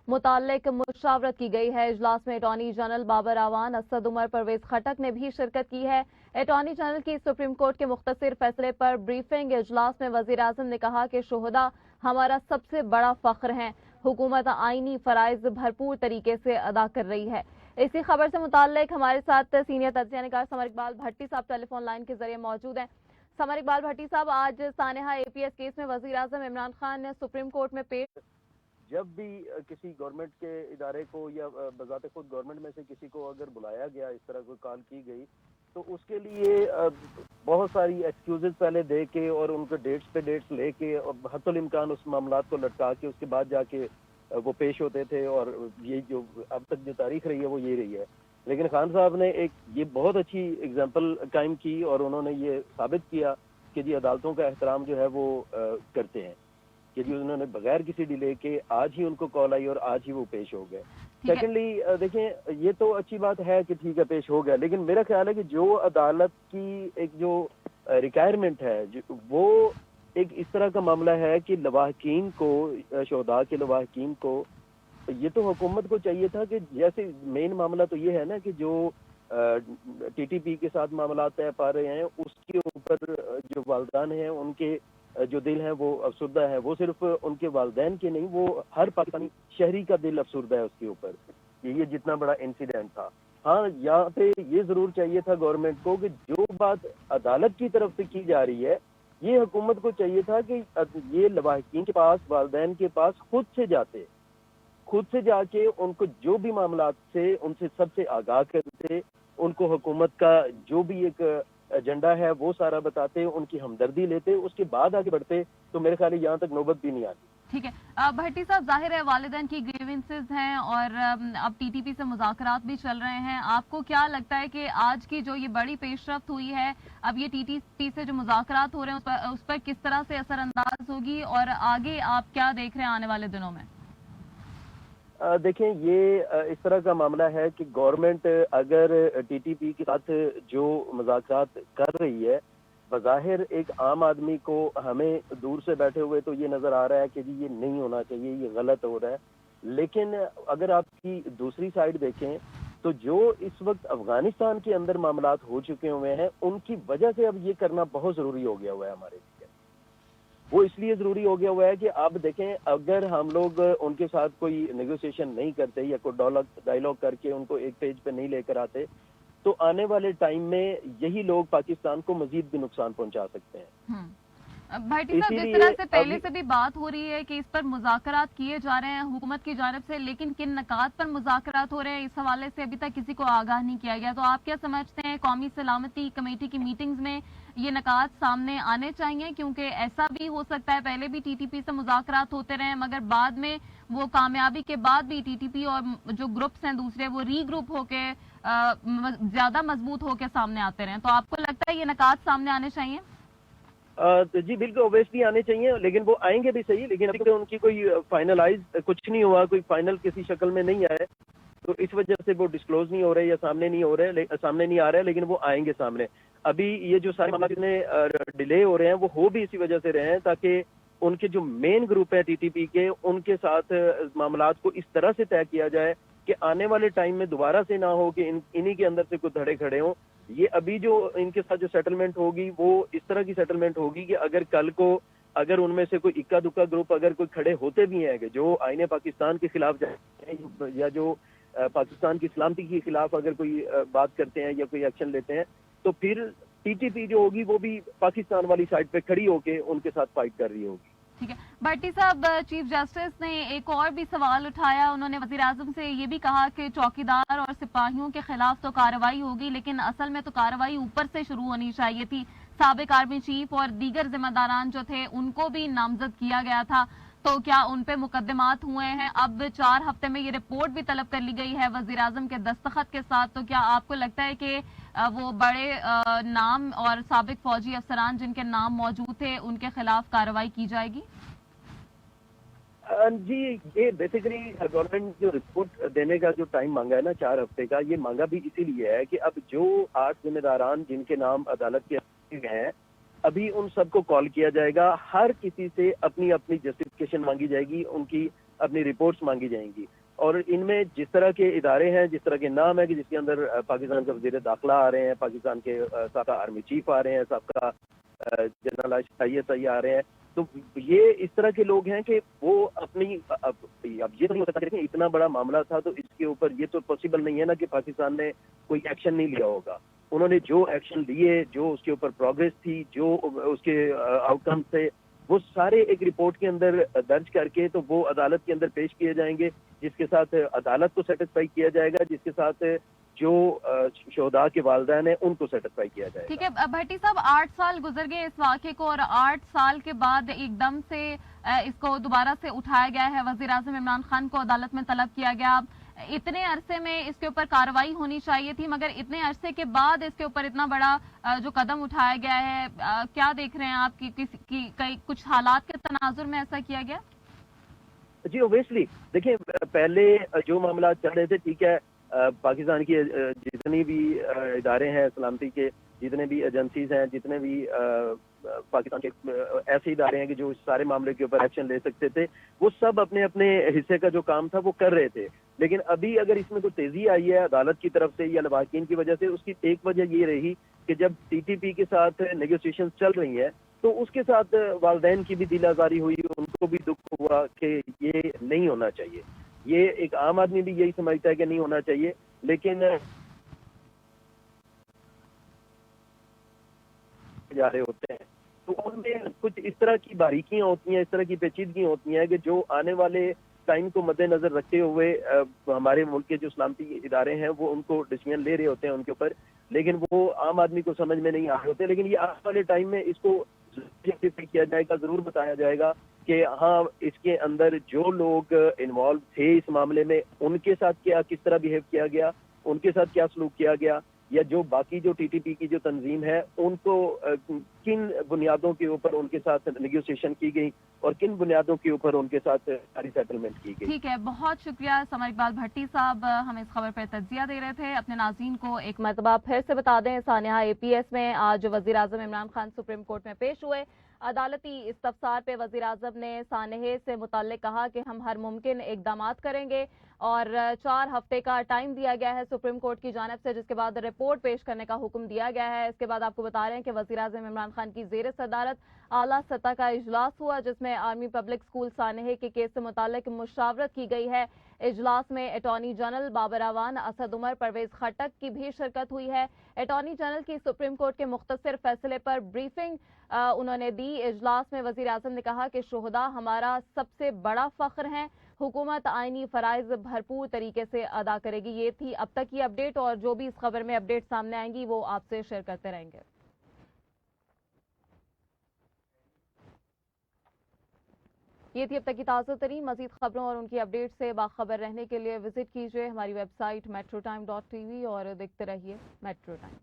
मुताल्लिक मुशावरत की गई है। इजलास में अटॉर्नी जनरल बाबर आवान, असद उमर, परवेज खटक ने भी शिरकत की है। अटॉर्नी जनरल की सुप्रीम कोर्ट के मुख्तसर फैसले पर ब्रीफिंग। इजलास में वजीर आजम ने कहा कि शोहदा हमारा सबसे बड़ा फख्र हैं। हुकूमत आईनी फराइज भरपूर तरीके से अदा कर रही है। इसी खबर से मुताल्लिक हमारे साथ सीनियर तज्ज़िया निगार समर इकबाल भट्टी साहब टेलीफोन लाइन के जरिए मौजूद हैं। समर इकबाल भट्टी साहब, आज सानेहा APS केस में वजीर आजम इमरान खान ने सुप्रीम कोर्ट में पेश, जब भी किसी गवर्नमेंट के इदारे को या बजाते खुद गवर्नमेंट में से किसी को अगर बुलाया गया, इस तरह कोई कॉल की गई, तो उसके लिए बहुत सारी एक्सक्यूजेस पहले दे के और उनको डेट्स पे डेट्स लेके और हत्तुल इम्कान उस मामलात को लटका के उसके बाद जाके वो पेश होते थे। और ये जो अब तक जो तारीख रही है वो ये रही है। लेकिन खान साहब ने एक ये बहुत अच्छी एग्जाम्पल कायम की और उन्होंने ये साबित किया कि जी अदालतों का एहतराम जो है वो करते हैं, कि जी उन्होंने बगैर किसी डिले के आज ही उनको कॉल आई और आज ही वो पेश हो गए। सेकेंडली देखें, ये तो अच्छी बात है कि ठीक है पेश हो गया, लेकिन मेरा ख्याल है कि जो अदालत की एक जो रिक्वायरमेंट है वो एक इस तरह का मामला है कि लवाहकीन को, शोहदा के लवाहकीन को, ये तो हुकूमत को चाहिए था कि जैसे मेन मामला तो ये है ना कि जो TTP के साथ मामला तय पा रहे हैं उसके ऊपर जो वालदान हैं उनके जो दिल है वो अफसुर्दा है। वो सिर्फ उनके वालदैन के नहीं, वो हर पाकिस्तानी शहरी का दिल अफसुर्दा है उसके ऊपर। ये जितना बड़ा इंसिडेंट था। हाँ, यहाँ पे ये जरूर चाहिए था गवर्नमेंट को कि जो बात अदालत की तरफ से की जा रही है, ये हुकूमत को चाहिए था कि ये लवाहकीन के पास, वालदैन के पास खुद से जाके उनको जो भी मामलात से उनसे सबसे आगाह करते, उनको हुकूमत का जो भी एक एजेंडा है वो सारा बताते, उनकी हमदर्दी लेते, उसके बाद आगे बढ़ते, तो मेरे ख्याल यहाँ तक नौबत भी नहीं आती। ठीक है भट्टी साहब, जाहिर है वालिदैन की ग्रीवेंसेस हैं और अब TTP से मुज़ाकरात भी चल रहे हैं। आपको क्या लगता है कि आज की जो ये बड़ी पेशरफ्त हुई है, अब ये TTP से जो मुज़ाकरात हो रहे हैं उस पर किस तरह से असरअंदाज होगी और आगे आप क्या देख रहे हैं आने वाले दिनों में? देखें, ये इस तरह का मामला है कि गवर्नमेंट अगर TTP के साथ जो मुज़ाकरात कर रही है, बज़ाहिर एक आम आदमी को हमें दूर से बैठे हुए तो ये नज़र आ रहा है कि जी ये नहीं होना चाहिए, ये गलत हो रहा है। लेकिन अगर आपकी दूसरी साइड देखें तो जो इस वक्त अफगानिस्तान के अंदर मामलात हो चुके हुए हैं, उनकी वजह से अब ये करना बहुत ज़रूरी हो गया हुआ है हमारे लिए। वो इसलिए ज़रूरी हो गया हुआ है कि अब देखें, अगर हम लोग उनके साथ कोई नेगोशिएशन नहीं करते या कोई डायलॉग करके उनको एक पेज पे नहीं लेकर आते, तो आने वाले टाइम में यही लोग पाकिस्तान को मजीद भी नुकसान पहुंचा सकते हैं। भट्टी साहब, जिस तरह से पहले से भी बात हो रही है कि इस पर मुज़ाकरात किए जा रहे हैं हुकूमत की जानिब से, लेकिन किन नकात पर मुज़ाकरात हो रहे हैं इस हवाले से अभी तक किसी को आगाह नहीं किया गया। तो आप क्या समझते हैं, कौमी सलामती कमेटी की मीटिंग्स में ये नकात सामने आने चाहिए? क्योंकि ऐसा भी हो सकता है पहले भी TTP से मुज़ाकरात होते रहे मगर बाद में वो कामयाबी के बाद भी TTP और जो ग्रुप्स हैं दूसरे वो रीग्रुप होके ज्यादा मजबूत होके सामने आते रहे। तो आपको लगता है ये नकात सामने आने चाहिए? तो जी बिल्कुल ओवेसली आने चाहिए, लेकिन वो आएंगे भी सही, लेकिन अभी तो उनकी कोई फाइनलाइज कुछ नहीं हुआ, कोई फाइनल किसी शक्ल में नहीं आया, तो इस वजह से वो डिस्क्लोज नहीं हो रहे या सामने नहीं आ रहे, लेकिन वो आएंगे सामने। अभी ये जो सारे मामले डिले हो रहे हैं वो हो भी इसी वजह से रहे हैं ताकि उनके जो मेन ग्रुप है TTP के, उनके साथ मामलात को इस तरह से तय किया जाए कि आने वाले टाइम में दोबारा से ना हो कि इन्हीं के अंदर से कुछ धड़े खड़े हों। ये अभी जो इनके साथ जो सेटलमेंट होगी वो इस तरह की सेटलमेंट होगी कि अगर कल को अगर उनमें से कोई इक्का दुक्का ग्रुप अगर कोई खड़े होते भी हैं कि जो आईने पाकिस्तान के खिलाफ जाए या जो पाकिस्तान की सलामती के खिलाफ अगर कोई बात करते हैं या कोई एक्शन लेते हैं, तो फिर TTP जो होगी वो भी पाकिस्तान वाली साइड पे खड़ी होके उनके साथ फाइट कर रही होगी। ठीक है भट्टी साहब, चीफ जस्टिस ने एक और भी सवाल उठाया। उन्होंने वजीर आजम से ये भी कहा कि चौकीदार और सिपाहियों के खिलाफ तो कार्रवाई होगी, लेकिन असल में तो कार्रवाई ऊपर से शुरू होनी चाहिए थी। साबिक आर्मी चीफ और दीगर जिम्मेदारान जो थे उनको भी नामजद किया गया था, तो क्या उन पे मुकदमात हुए हैं? अब 4 हफ्ते में ये रिपोर्ट भी तलब कर ली गई है वजीर आजम के दस्तखत के साथ। तो क्या आपको लगता है कि वो बड़े नाम और साबिक फौजी अफसरान जिनके नाम मौजूद थे उनके खिलाफ कार्रवाई की जाएगी? जी, ये बेसिकली गवर्नमेंट जो रिपोर्ट देने का जो टाइम मांगा है ना 4 हफ्ते का, ये मांगा भी इसीलिए है कि अब जो 8 जिम्मेदारान जिनके नाम अदालत के हैं, अभी उन सबको कॉल किया जाएगा, हर किसी से अपनी अपनी जस्टिफिकेशन मांगी जाएगी, उनकी اپنی رپورٹس مانگی جائیں گی. اور ان میں جس طرح کے ادارے ہیں, جس طرح کے نام ہے کہ جس کے اندر پاکستان کے وزیر داخلہ آ رہے ہیں, پاکستان کے سابقہ آرمی چیف آ رہے ہیں, سابقہ جنرل ISI آ رہے ہیں, تو یہ اس طرح کے لوگ ہیں کہ وہ اپنی اب یہ تو نہیں ہو سکتا کہ اتنا بڑا معاملہ تھا تو اس کے اوپر یہ تو پاسبل نہیں ہے نا کہ پاکستان نے کوئی ایکشن نہیں لیا ہوگا. انہوں نے جو ایکشن لیے, جو اس کے اوپر پروگریس تھی, جو اس کے آؤٹ کم تھے, وہ سارے ایک رپورٹ کے اندر درج کر کے تو وہ عدالت کے اندر پیش کیے جائیں گے, جس کے ساتھ عدالت کو سیٹسفائی کیا جائے گا, جس کے ساتھ جو شہداء کے والدین ہیں ان کو سیٹسفائی کیا جائے گا. ٹھیک ہے بھٹی صاحب, 8 سال گزر گئے اس واقعے کو اور 8 سال کے بعد ایک دم سے اس کو دوبارہ سے اٹھایا گیا ہے. وزیر اعظم عمران خان کو عدالت میں طلب کیا گیا. اتنے عرصے میں اس کے اوپر کارروائی ہونی چاہیے تھی, مگر اتنے عرصے کے بعد اس کے اوپر اتنا بڑا جو قدم اٹھایا گیا ہے, کیا دیکھ رہے ہیں آپ کی کچھ حالات کے تناظر میں ایسا کیا گیا؟ جی اوبیسلی دیکھیں, پہلے جو معاملات چل رہے تھے, ٹھیک ہے, پاکستان کے جتنی بھی ادارے ہیں, سلامتی کے جتنے بھی ایجنسیز ہیں, جتنے بھی پاکستان کے ایسے ادارے ہیں کہ جو اس سارے معاملے کے اوپر ایکشن لے سکتے تھے, وہ سب اپنے اپنے حصے کا جو کام تھا وہ کر رہے تھے. لیکن ابھی اگر اس میں کوئی تیزی آئی ہے عدالت کی طرف سے یا لواحقین کی وجہ سے, اس کی ایک وجہ یہ رہی کہ جب TTP کے ساتھ نیگوسیشن چل رہی ہیں تو اس کے ساتھ والدین کی بھی دل آزاری ہوئی, ان کو بھی دکھ ہوا کہ یہ نہیں ہونا چاہیے. یہ ایک عام آدمی بھی یہی سمجھتا ہے کہ نہیں ہونا چاہیے, لیکن جا رہے ہوتے ہیں تو ان میں کچھ اس طرح کی باریکیاں ہوتی ہیں, اس طرح کی پیچیدگیاں ہوتی ہیں کہ جو آنے والے ٹائم کو مد نظر رکھتے ہوئے ہمارے ملک کے جو سلامتی ادارے ہیں وہ ان کو ڈیسیژن لے رہے ہوتے ہیں ان کے اوپر, لیکن وہ عام آدمی کو سمجھ میں نہیں آ رہے ہوتے. لیکن یہ آنے والے ٹائم میں اس کو ضرور کیا جائے گا, ضرور بتایا جائے گا کہ ہاں اس کے اندر جو لوگ انوالو تھے اس معاملے میں, ان کے ساتھ کیا کس طرح بیہیو کیا گیا, ان کے ساتھ کیا سلوک کیا گیا, یا جو باقی جو TTP کی جو تنظیم ہے ان کو کن بنیادوں کے اوپر ان کے ساتھ نیگوسیشن کی گئی اور کن بنیادوں کے اوپر ان کے ساتھ ساری سیٹلمنٹ کی گئی. ٹھیک ہے, بہت شکریہ سمر اقبال بھٹی صاحب, ہم اس خبر پر تجزیہ دے رہے تھے. اپنے ناظرین کو ایک مرتبہ پھر سے بتا دیں, سانحہ APS میں آج وزیر اعظم عمران خان سپریم کورٹ میں پیش ہوئے. عدالتی استفسار پہ وزیر اعظم نے سانحے سے متعلق کہا کہ ہم ہر ممکن اقدامات کریں گے اور 4 ہفتے کا ٹائم دیا گیا ہے سپریم کورٹ کی جانب سے, جس کے بعد رپورٹ پیش کرنے کا حکم دیا گیا ہے. اس کے بعد آپ کو بتا رہے ہیں کہ وزیر اعظم عمران خان کی زیر صدارت اعلیٰ سطح کا اجلاس ہوا, جس میں آرمی پبلک اسکول سانحے کے کیس سے متعلق مشاورت کی گئی ہے. اجلاس میں اٹارنی جنرل بابر اعوان, اسد عمر, پرویز خٹک کی بھی شرکت ہوئی ہے. اٹارنی جنرل کی سپریم کورٹ کے مختصر فیصلے پر بریفنگ انہوں نے دی. اجلاس میں وزیر اعظم نے کہا کہ شہداء ہمارا سب سے بڑا فخر ہیں, حکومت آئینی فرائض بھرپور طریقے سے ادا کرے گی. یہ تھی اب تک کی اپڈیٹ, اور جو بھی اس خبر میں اپڈیٹ سامنے آئیں گی وہ آپ سے شیئر کرتے رہیں گے. یہ تھی اب تک کی تازہ ترین. مزید خبروں اور ان کی اپڈیٹ سے باخبر رہنے کے لیے وزٹ کیجیے ہماری ویب سائٹ metrotime.tv اور دیکھتے رہیے میٹرو ٹائم.